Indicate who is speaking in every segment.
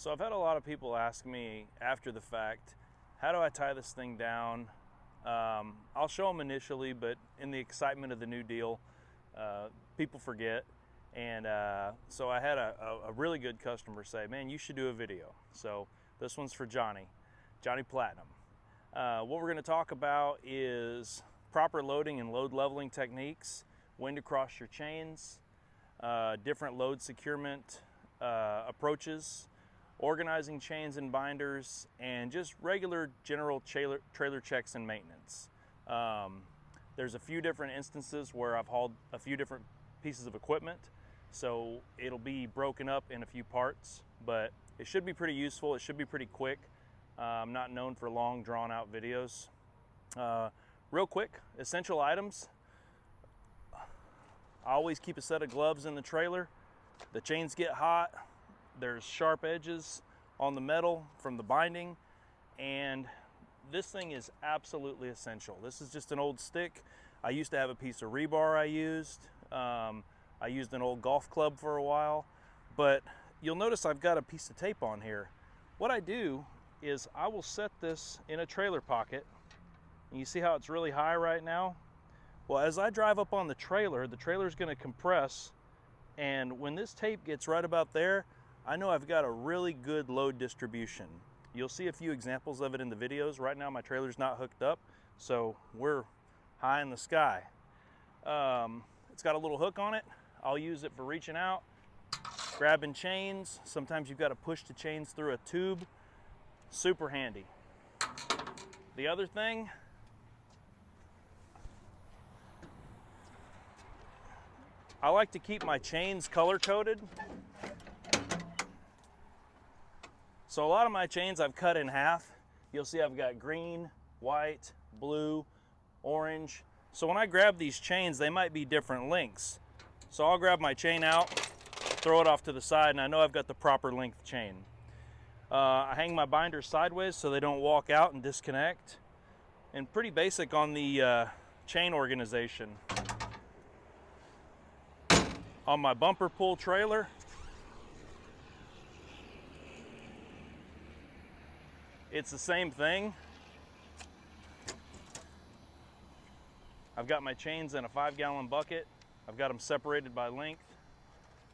Speaker 1: So I've had a lot of people ask me after the fact, how do I tie this thing down? I'll show them initially, but in the excitement of the new deal, people forget. And so I had a really good customer say, man, you should do a video. So this one's for Johnny Platinum. What we're going to talk about is proper loading and load leveling techniques, when to cross your chains, different load securement approaches, organizing chains and binders, and just regular general trailer checks and maintenance. There's a few different instances where I've hauled a few different pieces of equipment, so it'll be broken up in a few parts, but it should be pretty useful. It should be pretty quick. I'm not known for long, drawn-out videos. Real quick, essential items. I always keep a set of gloves in the trailer. The chains get hot. There's sharp edges on the metal from the binding, and this thing is absolutely essential. This is just an old stick. I used to have a piece of rebar I used. I used an old golf club for a while, but you'll notice I've got a piece of tape on here. What I do is I will set this in a trailer pocket. And you see how it's really high right now? Well, as I drive up on the trailer is going to compress, and when this tape gets right about there, I know I've got a really good load distribution. You'll see a few examples of it in the videos. Right now my trailer's not hooked up, so we're high in the sky. It's got a little hook on it. I'll use it for reaching out, grabbing chains. Sometimes you've got to push the chains through a tube. Super handy. The other thing, I like to keep my chains color-coded. So a lot of my chains I've cut in half. You'll see I've got green, white, blue, orange. So when I grab these chains, they might be different lengths. So I'll grab my chain out, throw it off to the side, and I know I've got the proper length chain. I hang my binders sideways so they don't walk out and disconnect. And pretty basic on the chain organization. On my bumper pull trailer, it's the same thing. I've got my chains in a 5-gallon bucket. I've got them separated by length.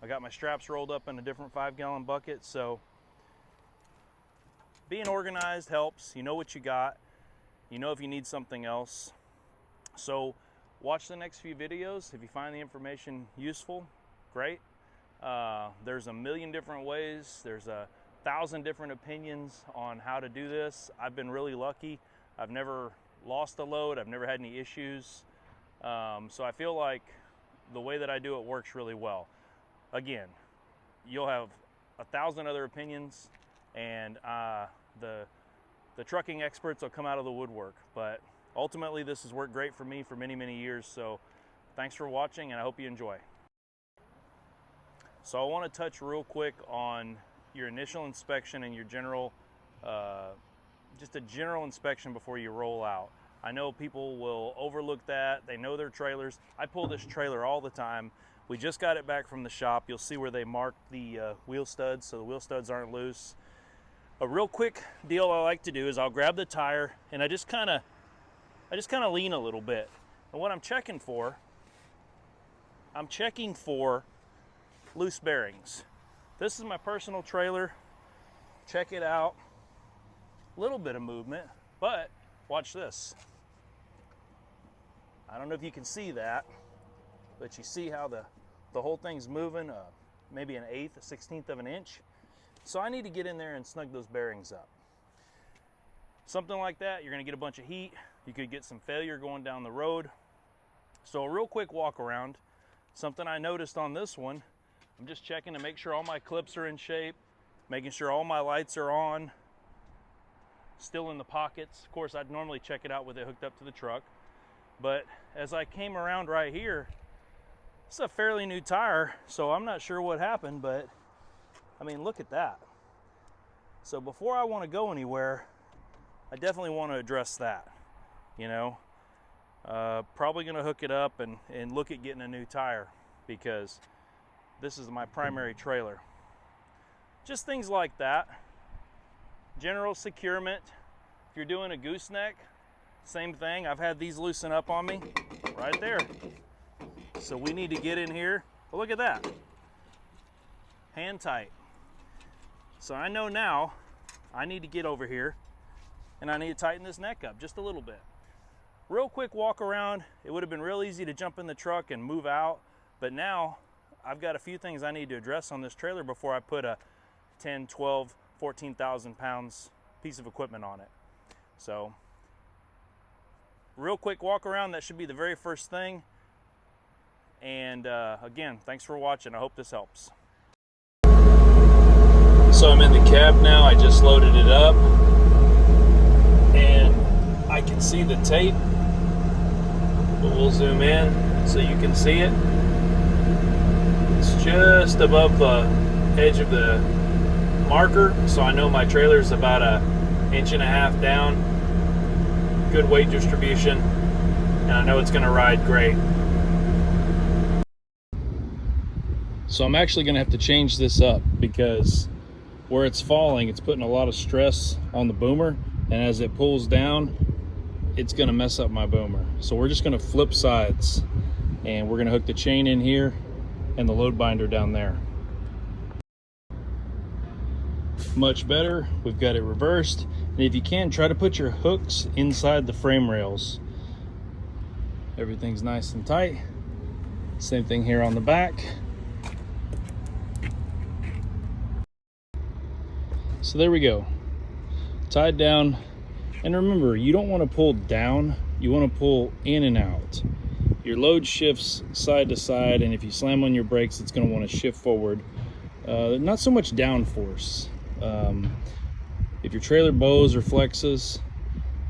Speaker 1: I got my straps rolled up in a different 5-gallon bucket. So being organized helps. You know what you got. You know if you need something else. So watch the next few videos. If you find the information useful, great. There's a million different ways. There's 1,000 different opinions on how to do this. I've been really lucky. I've never lost a load. I've never had any issues. So I feel like the way that I do it works really well. Again, you'll have 1,000 other opinions, and the trucking experts will come out of the woodwork. But ultimately, this has worked great for me for many, many years. So thanks for watching, and I hope you enjoy. So I want to touch real quick on your initial inspection and your general, just a general inspection before you roll out. I know people will overlook that. They know their trailers. I pull this trailer all the time. We just got it back from the shop. You'll see where they marked the wheel studs, so the wheel studs aren't loose. A real quick deal I like to do is I'll grab the tire and I just kind of lean a little bit. And what I'm checking for loose bearings. This is my personal trailer. Check it out. A little bit of movement, but watch this. I don't know if you can see that, but you see how the whole thing's moving, maybe 1/8, 1/16 of an inch. So I need to get in there and snug those bearings up. Something like that, you're gonna get a bunch of heat. You could get some failure going down the road. So a real quick walk around. Something I noticed on this one, I'm just checking to make sure all my clips are in shape, making sure all my lights are on, still in the pockets. Of course, I'd normally check it out with it hooked up to the truck. But as I came around right here, it's a fairly new tire, so I'm not sure what happened, but I mean, look at that. So before I want to go anywhere, I definitely want to address that, you know. Probably going to hook it up and look at getting a new tire, because this is my primary trailer. Just things like that. General securement. If you're doing a gooseneck, same thing. I've had these loosen up on me right there. So we need to get in here. But look at that. Hand tight. So I know now I need to get over here and I need to tighten this neck up just a little bit. Real quick walk around. It would have been real easy to jump in the truck and move out, but now I've got a few things I need to address on this trailer before I put a 10, 12, 14,000 pounds piece of equipment on it. So real quick walk around, that should be the very first thing. And again, thanks for watching. I hope this helps. So I'm in the cab now. I just loaded it up and I can see the tape, but we'll zoom in so you can see it. It's just above the edge of the marker, so I know my trailer is about 1.5 inches down. Good weight distribution, and I know it's going to ride great. So I'm actually going to have to change this up because where it's falling, it's putting a lot of stress on the boomer, and as it pulls down, it's going to mess up my boomer. So we're just going to flip sides, and we're going to hook the chain in here and the load binder down there. Much better. We've got it reversed, and if you can, try to put your hooks inside the frame rails. Everything's nice and tight. Same thing here on the back. So there we go, tied down. And remember, you don't want to pull down, you want to pull in and out. Your load shifts side to side, and if you slam on your brakes, it's going to want to shift forward. Not so much down force. If your trailer bows or flexes,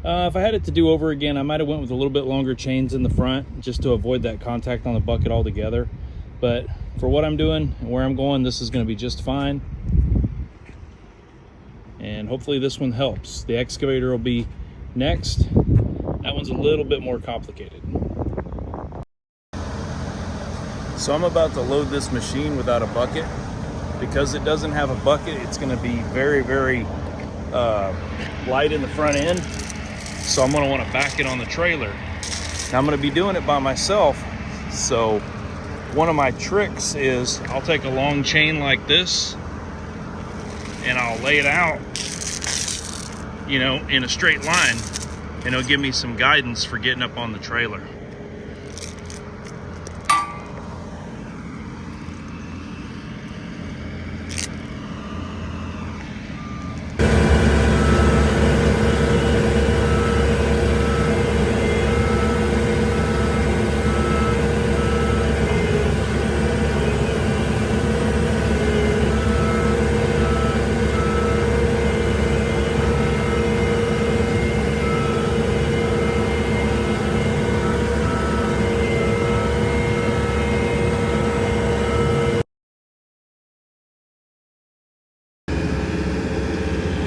Speaker 1: if I had it to do over again, I might have went with a little bit longer chains in the front just to avoid that contact on the bucket altogether. But for what I'm doing and where I'm going, this is going to be just fine. And hopefully this one helps. The excavator will be next. That one's a little bit more complicated. So I'm about to load this machine without a bucket. Because it doesn't have a bucket, it's going to be very, very light in the front end. So I'm going to want to back it on the trailer. Now I'm going to be doing it by myself. So one of my tricks is I'll take a long chain like this and I'll lay it out, you know, in a straight line, and it'll give me some guidance for getting up on the trailer.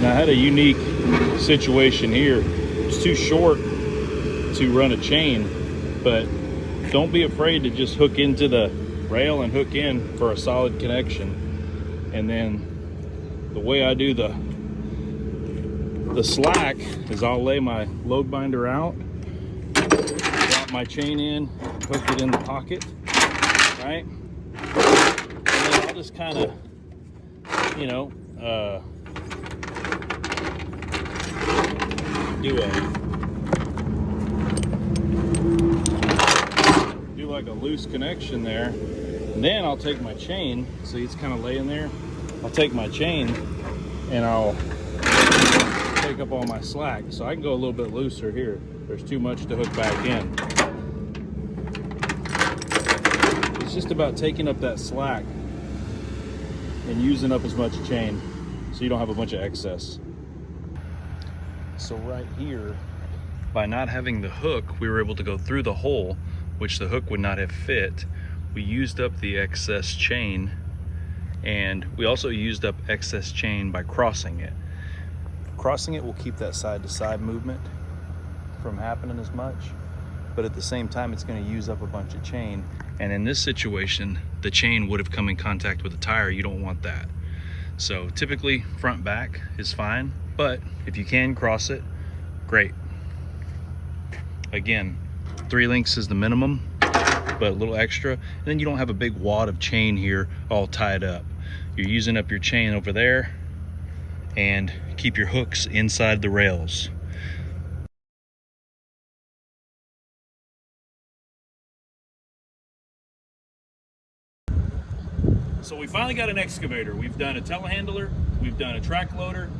Speaker 1: Now I had a unique situation here. It's too short to run a chain, but don't be afraid to just hook into the rail and hook in for a solid connection. And then the way I do the slack is I'll lay my load binder out, drop my chain in, hook it in the pocket, right? And then I'll just kind of, you know, do like a loose connection there, and then I'll take my chain, see it's kind of laying there, I'll take my chain and I'll take up all my slack, so I can go a little bit looser here. There's too much to hook back in. It's just about taking up that slack and using up as much chain so you don't have a bunch of excess. So right here, by not having the hook, we were able to go through the hole, which the hook would not have fit. We used up the excess chain, and we also used up excess chain by crossing it. Crossing it will keep that side-to-side movement from happening as much, but at the same time, it's going to use up a bunch of chain. And in this situation, the chain would have come in contact with the tire. You don't want that. So typically front back is fine, but if you can cross it, great. Again, 3 links is the minimum, but a little extra, and then you don't have a big wad of chain here all tied up. You're using up your chain over there, and keep your hooks inside the rails. So we finally got an excavator. We've done a telehandler, we've done a track loader,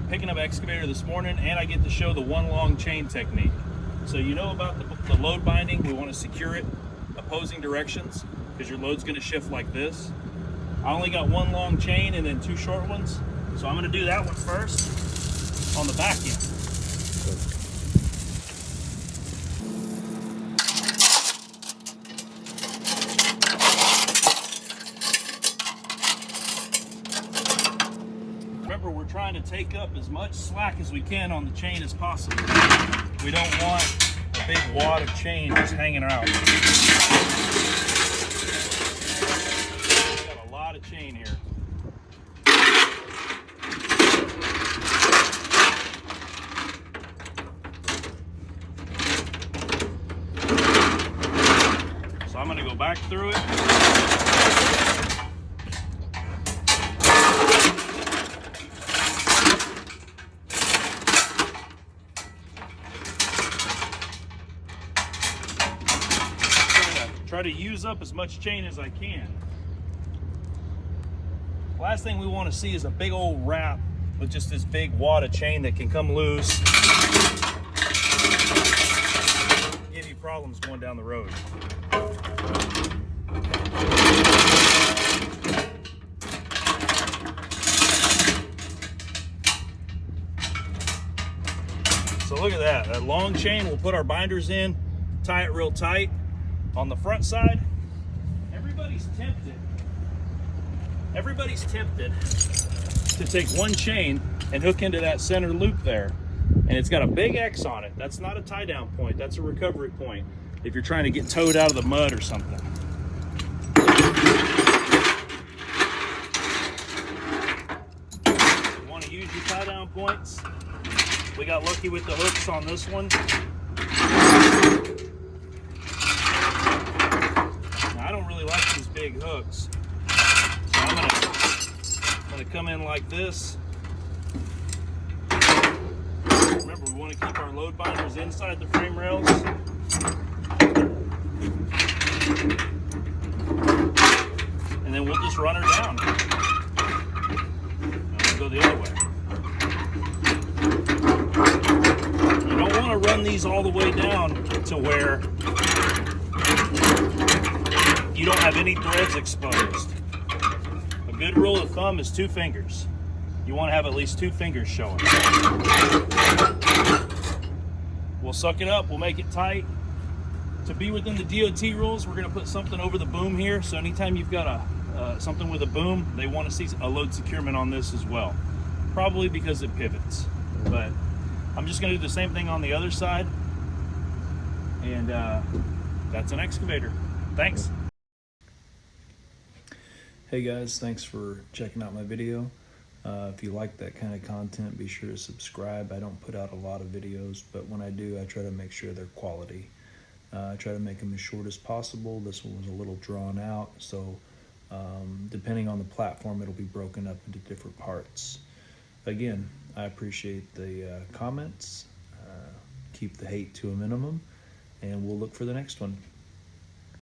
Speaker 1: picking up excavator this morning, and I get to show the one long chain technique. So you know about the load binding, we want to secure it opposing directions because your load's going to shift like this. I only got one long chain and then 2 short ones, so I'm going to do that one first on the back end. Remember, we're trying to take up as much slack as we can on the chain as possible. We don't want a big wad of chain just hanging out. Got a lot of chain here. So I'm going to go back through it. Try to use up as much chain as I can. Last thing we want to see is a big old wrap with just this big wad of chain that can come loose. Give you problems going down the road. So look at that. That long chain, we'll put our binders in, tie it real tight. On the front side, everybody's tempted to take one chain and hook into that center loop there. And it's got a big X on it. That's not a tie down point, that's a recovery point if you're trying to get towed out of the mud or something. You want to use your tie down points. We got lucky with the hooks on this one. I don't really like these big hooks, so I'm gonna come in like this. Remember, we want to keep our load binders inside the frame rails. And then we'll just run her down. And we'll go the other way. You don't want to run these all the way down to where you don't have any threads exposed. A good rule of thumb is 2 fingers. You want to have at least 2 fingers showing. We'll suck it up, we'll make it tight. To be within the DOT rules, we're going to put something over the boom here. So anytime you've got something with a boom, they want to see a load securement on this as well. Probably because it pivots. But I'm just going to do the same thing on the other side. And that's an excavator. Thanks.
Speaker 2: Hey guys, thanks for checking out my video. If you like that kind of content, be sure to subscribe. I don't put out a lot of videos, but when I do, I try to make sure they're quality. I try to make them as short as possible. This one was a little drawn out, so depending on the platform, it'll be broken up into different parts. Again, I appreciate the comments. Keep the hate to a minimum, and we'll look for the next one.